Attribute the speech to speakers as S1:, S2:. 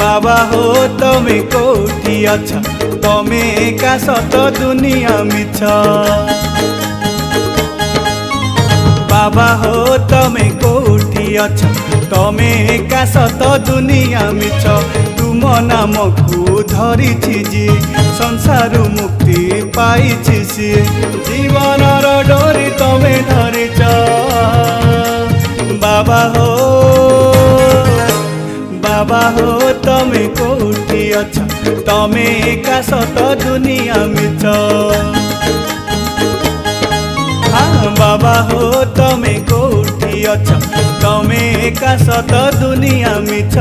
S1: बाबा हो तमे कोठी अच्छा तमे का सत दुनिया मिछ बाबा हो तमे कोठी अच्छा तमे का सत दुनिया मिछ तुम नाम को धरी जी संसार मुक्ति पाई सी जीवन डोरी तमे धरी बाबा हो तमे कोठी अच्छा तमे का सत दुनिया मिछ हाँ बाबा हो तमे कोठी अच्छा तमे का सत दुनिया मिछ।